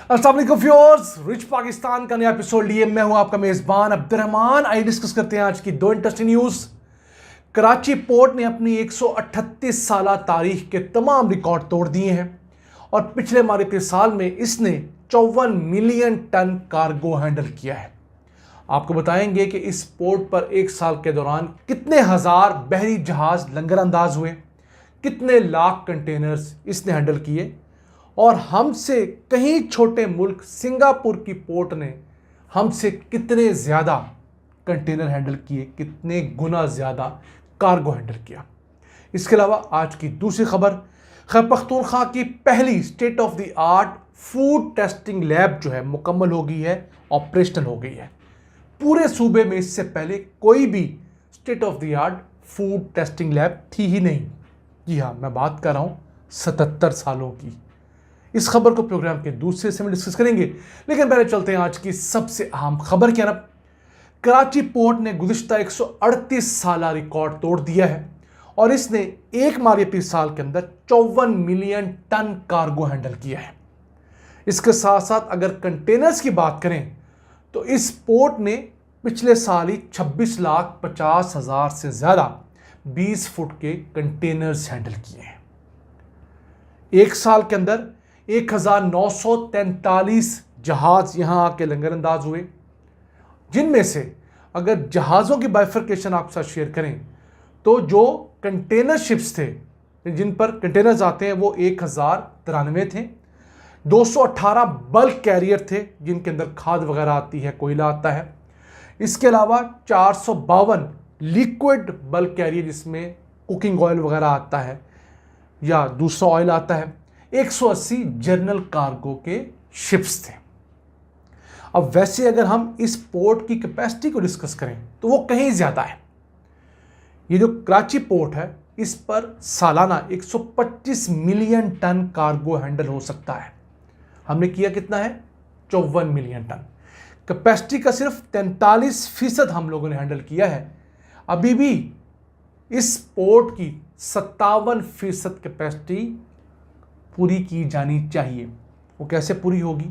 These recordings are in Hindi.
अस्सलाम वालेकुम व्यूअर्स, रिच पाकिस्तान का नया एपिसोड लिए मैं हूं आपका मेजबान अब्दुर्रहमान। आइए डिस्कस करते हैं आज की दो इंटरेस्टिंग न्यूज। कराची पोर्ट ने अपनी 138 साल तारीख के तमाम रिकॉर्ड तोड़ दिए हैं और पिछले मालिकी साल में इसने 54 मिलियन टन कार्गो हैंडल किया है। आपको बताएंगे कि इस पोर्ट पर एक साल के दौरान कितने हजार बहरी जहाज लंगर अंदाज हुए, कितने लाख कंटेनर्स इसने हैंडल किए और हमसे कहीं छोटे मुल्क सिंगापुर की पोर्ट ने हमसे कितने ज़्यादा कंटेनर हैंडल किए, कितने गुना ज़्यादा कार्गो हैंडल किया। इसके अलावा आज की दूसरी खबर, खैबर पख्तूनख्वा की पहली state of the art food testing lab जो है मुकम्मल हो गई है, ऑपरेशनल हो गई है। पूरे सूबे में इससे पहले कोई भी state of the art food testing lab थी ही नहीं। जी हाँ, मैं बात कर रहा हूँ 77 सालों की। इस खबर को प्रोग्राम के दूसरे हिस्से में डिस्कस करेंगे, लेकिन पहले चलते हैं आज की सबसे अहम खबर की तरफ। कराची पोर्ट ने गुज़िश्ता 138 साल रिकॉर्ड तोड़ दिया है और इसने एक मालियाती साल के अंदर 54 मिलियन टन कार्गो हैंडल किया है। इसके साथ साथ अगर कंटेनर्स की बात करें तो इस पोर्ट ने पिछले साल ही 26,50,000 से ज़्यादा 20 फुट के कंटेनर्स हैंडल किए हैं। एक साल के अंदर 1943 जहाज यहां आके लंगर अंदाज हुए, जिनमें से अगर जहाज़ों की बाइफर्केशन आपके साथ शेयर करें तो जो कंटेनर शिप्स थे जिन पर कंटेनर्स आते हैं वो 1093 थे। 218 बल्क कैरियर थे जिनके अंदर खाद वगैरह आती है, कोयला आता है। इसके अलावा 452 लिक्विड बल्क कैरियर जिसमें कुकिंग ऑयल वगैरह आता है या दूसरा ऑयल आता है। 180 जर्नल कार्गो के शिप्स थे। अब वैसे अगर हम इस पोर्ट की कैपेसिटी को डिस्कस करें तो वो कहीं ज़्यादा है। ये जो कराची पोर्ट है इस पर सालाना 125 मिलियन टन कार्गो हैंडल हो सकता है। हमने किया कितना है? 54 मिलियन टन। कैपेसिटी का सिर्फ 43% हम लोगों ने हैंडल किया है। अभी भी इस पोर्ट की 57% कैपेसिटी पूरी की जानी चाहिए। वो कैसे पूरी होगी?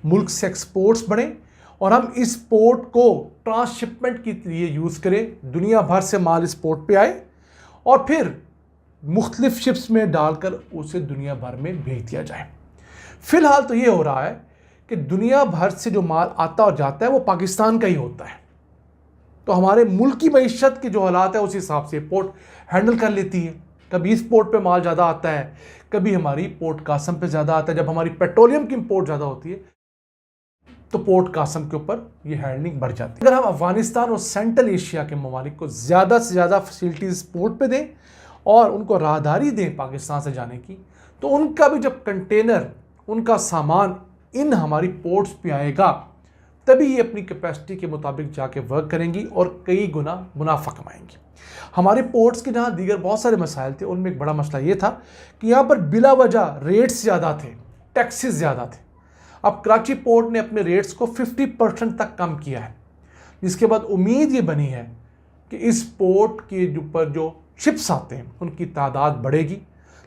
मुल्क से एक्सपोर्ट्स बढ़े और हम इस पोर्ट को ट्रांसशिपमेंट के लिए यूज़ करें। दुनिया भर से माल इस पोर्ट पे आए और फिर मुख्तलिफ शिप्स में डालकर उसे दुनिया भर में भेज दिया जाए। फिलहाल तो ये हो रहा है कि दुनिया भर से जो माल आता और जाता है वो पाकिस्तान का ही होता है, तो हमारे मुल्क की मईशत के जो हालात है उस हिसाब से पोर्ट हैंडल कर लेती है। कभी इस पोर्ट पे माल ज़्यादा आता है, कभी हमारी पोर्ट कासम पे ज़्यादा आता है। जब हमारी पेट्रोलियम की इंपोर्ट ज़्यादा होती है तो पोर्ट कासम के ऊपर ये हैंडलिंग बढ़ जाती है। अगर हम अफगानिस्तान और सेंट्रल एशिया के ममालिक को ज़्यादा से ज़्यादा फैसिलिटीज़ पोर्ट पे दें और उनको राहदारी दें पाकिस्तान से जाने की, तो उनका भी जब कंटेनर, उनका सामान इन हमारी पोर्ट्स पे आएगा तभी ये अपनी कैपेसिटी के मुताबिक जाके वर्क करेंगी और कई गुना मुनाफा कमाएंगी। हमारे पोर्ट्स के जहाँ दीगर बहुत सारे मसाइल थे, उनमें एक बड़ा मसला ये था कि यहाँ पर बिला वजह रेट्स ज़्यादा थे, टैक्सेस ज़्यादा थे। अब कराची पोर्ट ने अपने रेट्स को 50% तक कम किया है, जिसके बाद उम्मीद ये बनी है कि इस पोर्ट के ऊपर जो शिप्स आते हैं उनकी तादाद बढ़ेगी।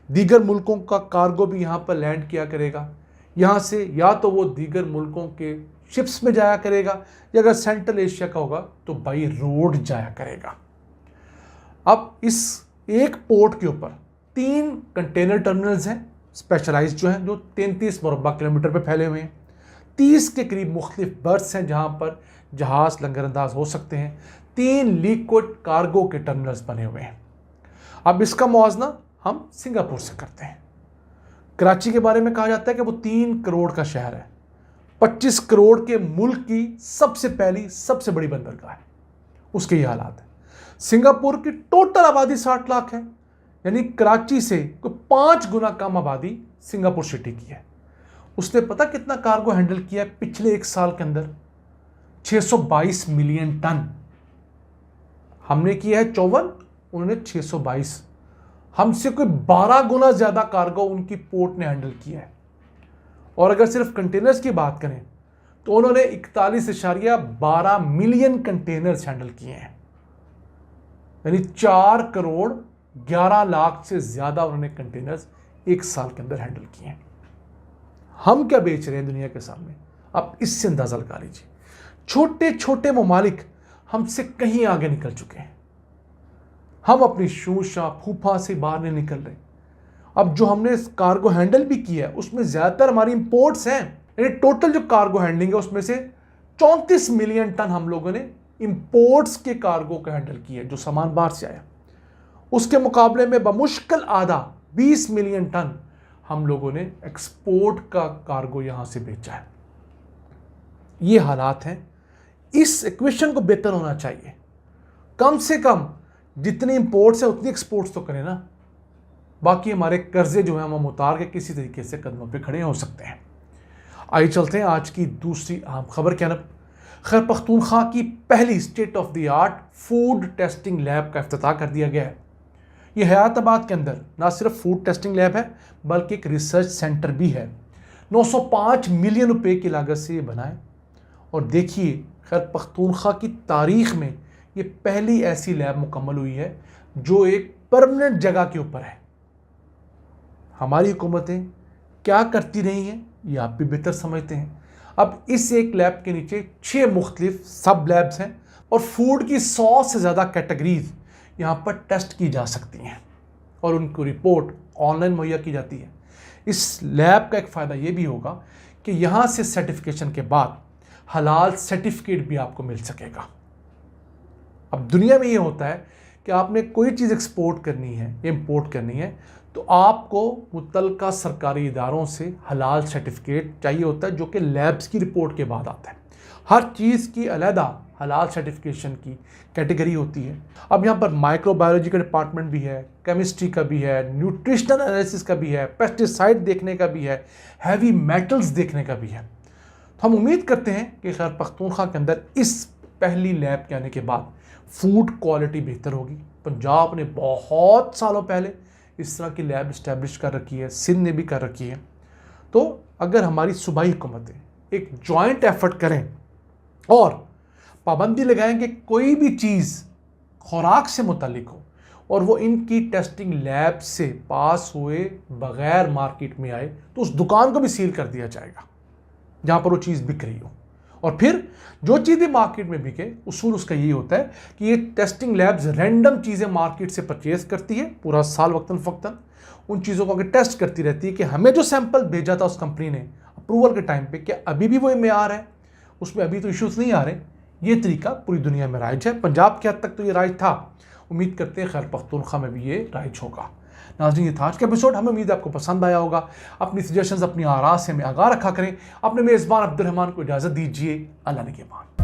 दीगर मुल्कों का कार्गो भी यहाँ पर लैंड किया करेगा। यहाँ से या तो वो दीगर मुल्कों के शिप्स में जाया करेगा या अगर सेंट्रल एशिया का होगा तो बाई रोड जाया करेगा। अब इस एक पोर्ट के ऊपर 3 कंटेनर टर्मिनल्स हैं स्पेशलाइज्ड जो हैं, जो 33 मुरबा किलोमीटर पे फैले हुए हैं। 30 के करीब मुख्तलिफ बर्थ्स हैं जहाँ पर जहाज लंगर अंदाज हो सकते हैं। 3 लिक्विड कार्गो के टर्मिनल्स बने हुए हैं। अब इसका मुआवजा हम सिंगापुर से करते हैं। कराची के बारे में कहा जाता है कि वो 3 करोड़ का शहर है, 25 करोड़ के मुल्क की सबसे पहली सबसे बड़ी बंदरगाह है। उसके ये हालात है। सिंगापुर की टोटल आबादी 60 लाख है, यानी कराची से कोई 5 गुना कम आबादी सिंगापुर सिटी की है। उसने पता कितना कार्गो हैंडल किया है पिछले एक साल के अंदर? 622 मिलियन टन। हमने किया है 54, उन्होंने 622। हमसे कोई 12 गुना ज़्यादा कार्गो उनकी पोर्ट ने हैंडल किया है। और अगर सिर्फ कंटेनर्स की बात करें तो उन्होंने 41.12 मिलियन कंटेनर्स हैंडल किए हैं, यानी 4 करोड़ 11 लाख से ज़्यादा उन्होंने कंटेनर्स एक साल के अंदर हैंडल किए हैं। हम क्या बेच रहे हैं दुनिया के सामने, आप इससे अंदाज़ा लगा लीजिए। छोटे छोटे ममालिक हमसे कहीं आगे निकल चुके हैं। हम अपनी शूशा फूफा से बाहर नहीं निकल रहे। अब जो हमने कार्गो हैंडल भी किया है उसमें ज़्यादातर हमारी इंपोर्ट्स हैं। यानी टोटल जो कार्गो हैंडलिंग है उसमें से 34 मिलियन टन हम लोगों ने इंपोर्ट्स के कार्गो का हैंडल किया है, जो सामान बाहर से आया। उसके मुकाबले में बमुश्किल आधा 20 मिलियन टन हम लोगों ने एक्सपोर्ट का कार्गो यहां से बेचा है। ये हालात हैं। इस इक्वेशन को बेहतर होना चाहिए। कम से कम जितनी इंपोर्ट्स है उतनी एक्सपोर्ट्स तो करें ना। बाकी हमारे कर्जे जो हैं हम उतार के किसी तरीके से कदमों पे खड़े हो सकते हैं। आइए चलते हैं आज की दूसरी अहम खबर की तरफ। खैबर पख्तूनख्वा की पहली state of the art food testing lab का इफ्तिताह कर दिया गया है। ये हयाताबाद के अंदर ना सिर्फ फूड टेस्टिंग लैब है बल्कि एक रिसर्च सेंटर भी है। 905 मिलियन रुपए की लागत से ये बना है। और देखिए, खैबर पख्तूनख्वा की तारीख में ये पहली ऐसी लैब मुकम्मल हुई है जो एक परमानेंट जगह के ऊपर है। हमारी हुकूमतें क्या करती रही हैं ये आप भी बेहतर समझते हैं। अब इस एक लैब के नीचे 6 मुख्तलिफ सब लैब्स हैं और फूड की 100 से ज़्यादा कैटेगरीज यहाँ पर टेस्ट की जा सकती हैं और उनको रिपोर्ट ऑनलाइन मुहैया की जाती है। इस लैब का एक फ़ायदा ये भी होगा कि यहाँ से सर्टिफिकेशन के बाद हलाल सर्टिफिकेट भी आपको मिल सकेगा। अब दुनिया में ये होता है कि आपने कोई चीज़ एक्सपोर्ट करनी है या इंपोर्ट करनी है तो आपको मुतल्लिका सरकारी इदारों से हलाल सर्टिफिकेट चाहिए होता है, जो कि लैब्स की रिपोर्ट के बाद आता है। हर चीज़ की अलहदा हलाल सर्टिफिकेशन की कैटेगरी होती है। अब यहाँ पर माइक्रोबायोलॉजी का डिपार्टमेंट भी है, केमिस्ट्री का भी है, न्यूट्रिशनल एनालिसिस का भी है, पेस्टिसाइड देखने का भी है, हैवी मेटल्स देखने का भी है। तो हम उम्मीद करते हैं कि खैबर पख्तूनख्वा के अंदर इस पहली लैब के आने के बाद फूड क्वालिटी बेहतर होगी। पंजाब ने बहुत सालों पहले इस तरह की लैब इस्टेब्लिश कर रखी है, सिंध ने भी कर रखी है। तो अगर हमारी सूबाई हुकूमतें एक जॉइंट एफर्ट करें और पाबंदी लगाएं कि कोई भी चीज़ खुराक से मुतालिक हो और वो इनकी टेस्टिंग लैब से पास हुए बग़ैर मार्केट में आए, तो उस दुकान को भी सील कर दिया जाएगा जहाँ पर वो चीज़ बिक रही हो। और फिर जो चीज़ें मार्केट में बिके, उसूल उसका यही होता है कि ये टेस्टिंग लैब्स रैंडम चीज़ें मार्केट से परचेज करती है पूरा साल वक्तन फ़क्तन। उन चीज़ों को आगे टेस्ट करती रहती है कि हमें जो सैंपल भेजा था उस कंपनी ने अप्रूवल के टाइम पे, क्या अभी भी वो मेयार है, उसमें अभी तो इश्यूज़ नहीं आ रहे। ये तरीका पूरी दुनिया में राइज है। पंजाब के हद तक तो ये राइज था। उम्मीद करते हैं खैबर पख्तूनख्वा में भी ये राइज होगा। नाज़रीन, ये था आज का एपिसोड। हमें उम्मीद है आपको पसंद आया होगा। अपनी सजेशंस, अपनी आरा से हमें आगाह रखा करें। अपने मेज़बान अब्दुल रहमान को इजाज़त दीजिए। अल्लाह ने के बाद।